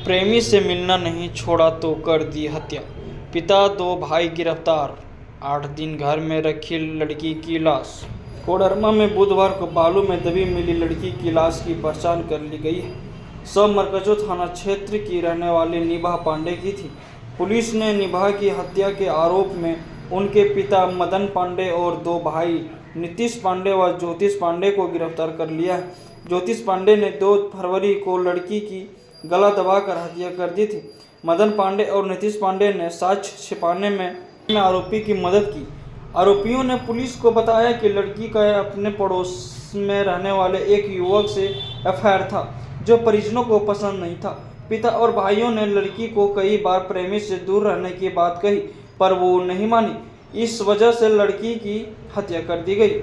प्रेमी से मिलना नहीं छोड़ा तो कर दी हत्या। पिता 2 भाई गिरफ्तार। 8 दिन घर में रखी लड़की की लाश। कोडरमा में बुधवार को बालू में दबी मिली लड़की की लाश की पहचान कर ली गई है। सब मरकजो थाना क्षेत्र की रहने वाली निभा पांडे की थी। पुलिस ने निभा की हत्या के आरोप में उनके पिता मदन पांडे और 2 भाई नीतीश पांडे व ज्योतिष पांडे को गिरफ्तार कर लिया है। ज्योतिष पांडे ने 2 फरवरी को लड़की की गला दबाकर हत्या कर दी थी। मदन पांडे और नीतीश पांडे ने साक्ष्य छिपाने में आरोपी की मदद की। आरोपियों ने पुलिस को बताया कि लड़की का अपने पड़ोस में रहने वाले एक युवक से एफआईआर था, जो परिजनों को पसंद नहीं था। पिता और भाइयों ने लड़की को कई बार प्रेमी से दूर रहने की बात कही, पर वो नहीं मानी। इस वजह से लड़की की हत्या कर दी गई।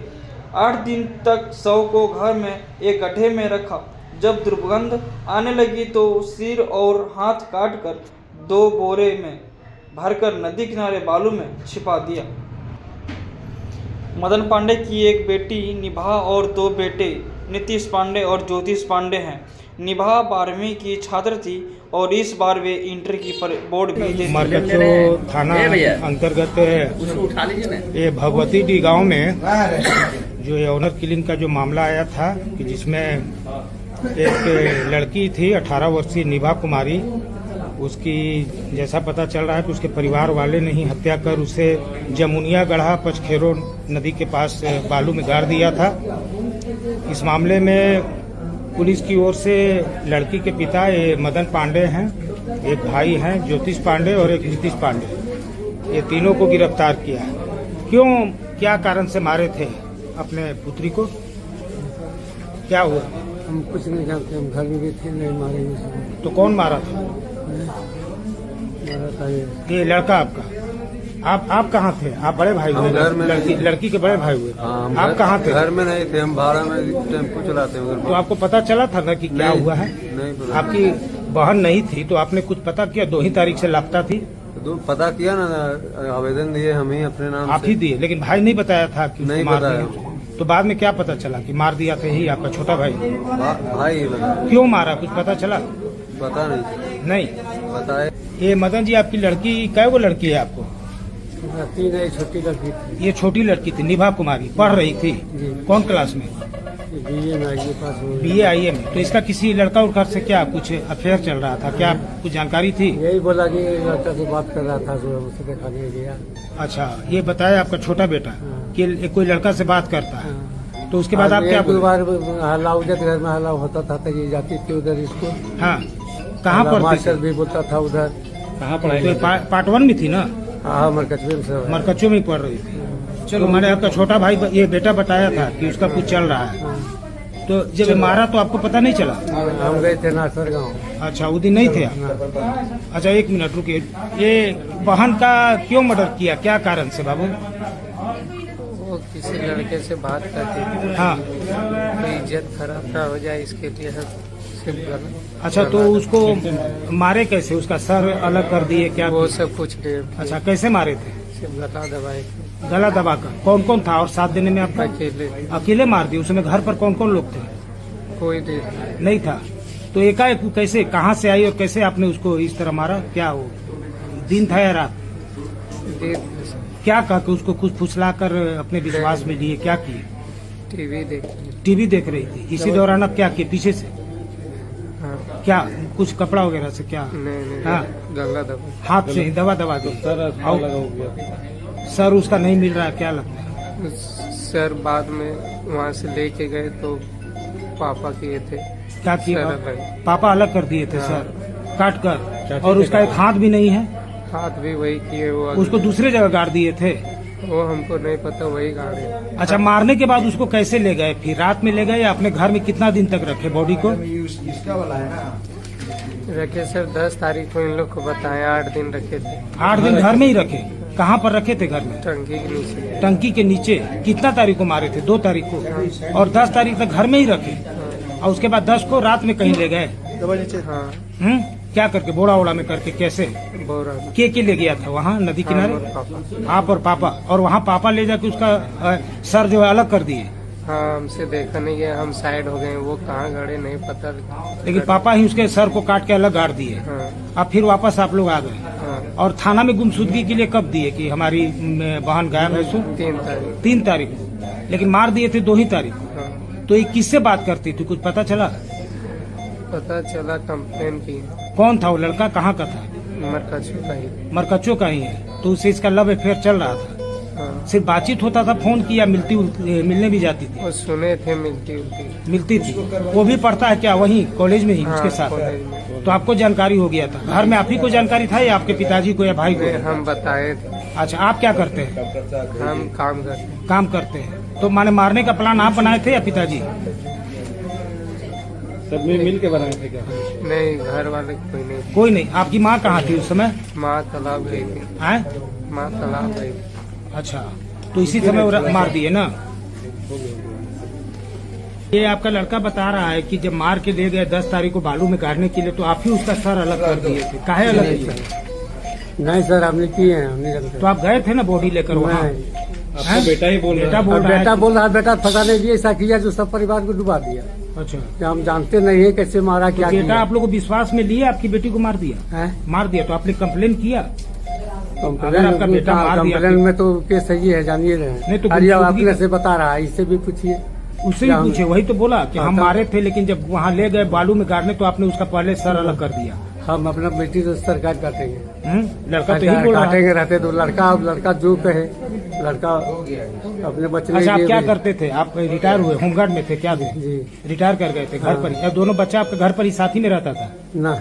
8 दिन तक शव को घर में एक गड्ढे में रखा। जब दुर्गंध आने लगी तो सिर और हाथ काटकर 2 बोरे में भरकर नदी किनारे बालू में छिपा दिया। मदन पांडे की एक बेटी निभा और 2 बेटे नीतीश पांडे और ज्योतिष पांडे हैं। निभा 12वीं की छात्र थी और इस बार वे इंटर की बोर्ड भी देती। मरकजो थाना अंतर्गत ये भगवती डी गांव में जो ये ऑनर किलिंग का जो मामला आया था कि जिसमें एक लड़की थी 18 वर्षीय निभा कुमारी, उसकी जैसा पता चल रहा है कि उसके परिवार वाले ने ही हत्या कर उसे जमुनिया गढ़ा पचखेरो नदी के पास बालू में गाड़ दिया था। इस मामले में पुलिस की ओर से लड़की के पिता ये मदन पांडे हैं, एक भाई हैं ज्योतिष पांडे और एक नीतीश पांडे, ये तीनों को गिरफ्तार किया है। क्यों, क्या कारण से मारे थे अपने पुत्री को, क्या हुआ? हम कुछ नहीं जानते, हम घर में भी थे, नहीं मारेंगे। तो कौन मारा था? मारा था ये लड़का आपका। आप कहाँ थे? आप बड़े भाई हुए? घर में लड़की के बड़े भाई हुए। आप कहाँ थे? घर में नहीं थे, हम भाड़ा में टेम्पो चलाते हैं उधर। तो आपको पता चला था ना कि क्या हुआ है? नहीं पता। आपकी बहन नहीं थी तो आपने कुछ पता किया? 2 ही तारीख से लापता थी। तो पता किया ना, आवेदन दिए हम ही अपने नाम आप ही दिए, लेकिन भाई नहीं बताया था कि नहीं मार बताया। दिया। तो बाद में क्या पता चला कि मार दिया था यही आपका छोटा भाई? भाई ही बताया। क्यों मारा, कुछ पता चला? पता नहीं बताए। ये मदन जी, आपकी लड़की कै वो लड़की है आपको? 3 है, छोटी लड़की थी। ये छोटी लड़की थी निभा कुमारी, पढ़ रही थी कौन क्लास में? बीए में आईए पास हो। BA IE में। तो इसका किसी लड़का उड़का से क्या कुछ अफेयर चल रहा था, क्या कुछ जानकारी थी? यही बोला कि लड़का से बात कर रहा था, जो उसे दिखाने गया। अच्छा, ये बताया आपका छोटा बेटा कि कोई लड़का से बात करता है। तो उसके बाद आप क्या बोले? बार हल्ला उधर घर में हल्ला होता था, ये जाती थी उधर स्कूल। हाँ, कहाँ पढ़ती मास्टर भी बोलता था उधर। कहाँ पढ़ाई? पार्ट 1 में थी ना? हाँ, मरकचों में पढ़ रही थी। चलो, मैंने आपका छोटा भाई ये बेटा बताया था कि उसका कुछ चल रहा है। तो जब ये मारा तो आपको पता नहीं चला? हम गए थे नासर गाँव। अच्छा, उस दिन नहीं थे आप? अच्छा, 1 मिनट रुकिए। ये बहन का क्यों मर्डर किया, क्या कारण से बाबू? वो किसी लड़के से बात करती थी। हाँ, तो इज्जत खराब ना हो जाए इसके लिए सब। अच्छा, तो उसको मारे कैसे? उसका सर अलग कर दिए क्या? वो सब कुछ। अच्छा, कैसे मारे थे? गला दबाए। गला दबाकर। कौन कौन था? और साथ देने में आपका? अकेले मार दिए? उसमें घर पर कौन कौन लोग थे? कोई नहीं था। तो एकाएक कैसे, कहाँ से आई और कैसे आपने उसको इस तरह मारा? क्या हो, दिन था या रात? क्या कहा कि उसको कुछ फुसलाकर अपने विश्वास में लिए, क्या किए? टीवी देख रही थी। इसी दौरान अब क्या किए पीछे से? हाँ। क्या कुछ कपड़ा वगैरह से क्या? नहीं। हाँ, गला दबा, हाथ से दवा दी। सर उसका नहीं मिल रहा है, क्या लगता है? सर बाद में वहाँ से लेके गए तो पापा किए थे। क्या किए? पापा अलग कर दिए थे सर, काट कर। और उसका एक हाथ भी नहीं है? हाथ भी वही किए। वो उसको दूसरे जगह गाड़ दिए थे? वो हमको नहीं पता, वही गाड़ी। अच्छा, मारने के बाद उसको कैसे ले गए? फिर रात में ले गए या अपने घर में कितना दिन तक रखे बॉडी को? रखे सर, 10 तारीख को इन लोग को बताया, 8 दिन रखे थे। 8 दिन घर में ही रखे? कहाँ पर रखे थे? घर में, टंकी के नीचे। टंकी के नीचे। कितना तारीख को मारे थे? 2 तारीख को। और 10 तारीख तक घर में ही रखे, और उसके बाद 10 को रात में कहीं ले गए? हाँ। क्या करके? बोड़ा ओड़ा में करके? कैसे? बोरा। के ले गया था वहाँ नदी किनारे? आप और पापा। और वहाँ पापा ले जाके उसका सर जो है अलग कर दिए? हाँ हमसे देखा नहीं गया, हम साइड हो गए, वो कहाँ गड़े नहीं पता। लेकिन पापा ही उसके सर को काट के अलग गाड़ दिए। हाँ अब फिर वापस आप लोग आ गए हाँ। और थाना में गुमशुदगी के लिए कब दिए कि हमारी बहन गायब है? 3 तारीख। 3 तारीख को, लेकिन मार दिए थे 2 ही तारीख को। हाँ तो ये किससे बात करती थी, कुछ पता चला? पता चला कंप्लेन की। कौन था वो लड़का, कहाँ का था? मरकजो का ही। मरकच्चो का ही है। तो उससे इसका लव अफेयर चल रहा था? हाँ सिर्फ बातचीत होता था, फोन किया, मिलने भी जाती थी? वो सुने थे मिलती थी। वो भी पढ़ता है क्या वहीं कॉलेज में ही हाँ, उसके साथ? कॉलेज में। तो आपको जानकारी हो गया था? घर में आप ही को जानकारी था या आपके पिताजी को या भाई को? हम बताए थे। अच्छा, आप क्या करते हैं? हम काम करते। काम करते हैं। तो माने मारने का प्लान आप बनाए थे या पिताजी? सब मिल के बनाए थे क्या? नहीं, घर वाले कोई नहीं। कोई नहीं। आपकी माँ कहाँ थी उस समय? माँ तालाब गई थी। हैं? माँ तालाब गई। अच्छा, तो इसी समय वो मार दिए ना? ये आपका लड़का बता रहा है कि जब मार के ले गए 10 तारीख को बालू में गाड़ने के लिए, तो आप ही उसका सर अलग कर दिए थे। काहे अलग किए? नहीं सर, हमने किए हैं, हमने। तो आप गए थे ना बॉडी लेकर वहाँ? आपका बेटा ही बोल रहा है। बेटा बोल रहा है, बेटा फंसाने के लिए ऐसा किया जो सब परिवार को डुबा दिया। अच्छा, कि हम जानते नहीं है कैसे मारा, क्या बेटा किया। आप लोग को विश्वास में लिए आपकी बेटी को मार दिया? हैं? मार दिया तो आपने कंप्लेन किया? अगर आपका बेटा मार दिया कंप्लेन में तो केस सही है, जानिए रहे नहीं तो हैं। अरे अब गुमशुदगी अपने से बता रहा है, इससे भी पूछिए। उससे भी पूछे, वही तो बोला कि हम हाँ, मारे थे, लेकिन जब वहाँ ले गए बालू में गाड़ने तो आपने उसका पहले सर अलग कर दिया। हम अपना बेटी तो सरकार काटेंगे। लड़का तो यही बोल रहा है। काटेंगे रहते तो लड़का जो कहे, लड़का अपने बच्चे। अच्छा, आप क्या करते थे? आप रिटायर हुए, होमगार्ड में थे क्या? जी रिटायर कर गए थे घर पर ही? दोनों बच्चा आपके घर पर ही साथ ही में रहता था? ना,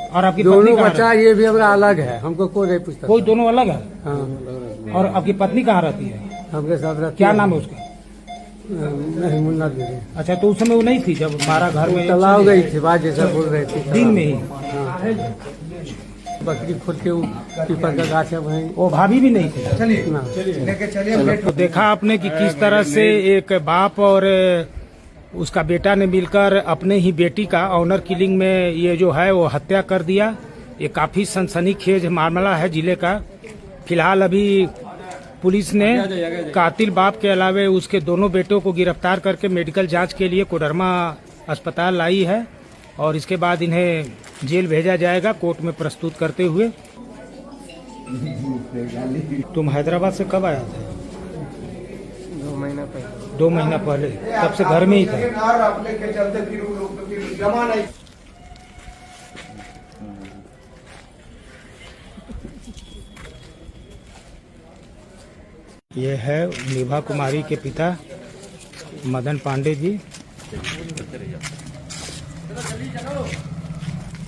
और आपकी पत्नी दोनों कहाँ बच्चा ये भी हमारा अलग है, हमको कोई नहीं पूछता। कोई दोनों अलग है? हाँ, और आपकी पत्नी कहाँ रहती है? हमरे साथ रहती क्या है। नाम है उसका? नहीं, मुन्ना दीदी। अच्छा, तो उस समय वो नहीं थी जब मारा घर में? तालाब गई थी, बात जैसा बोल रहे थे। दिन में ही? हाँ। बकरी खोल के वो पीपल का गाछ है वहीं। वो भाभी भी नहीं थी ना। तो देखा आपने कि किस तरह से एक बाप और उसका बेटा ने मिलकर अपने ही बेटी का ऑनर किलिंग में ये जो है वो हत्या कर दिया। ये काफी सनसनीखेज मामला है जिले का। फिलहाल अभी पुलिस ने कातिल बाप के अलावे उसके दोनों बेटों को गिरफ्तार करके मेडिकल जांच के लिए कोडरमा अस्पताल लाई है और इसके बाद इन्हें जेल भेजा जाएगा कोर्ट में प्रस्तुत करते हुए। तुम हैदराबाद से कब आया था? 2 महीना पहले। 2 महीना पहले? तब से घर में ही था? ये है निभा कुमारी के पिता मदन पांडे जी।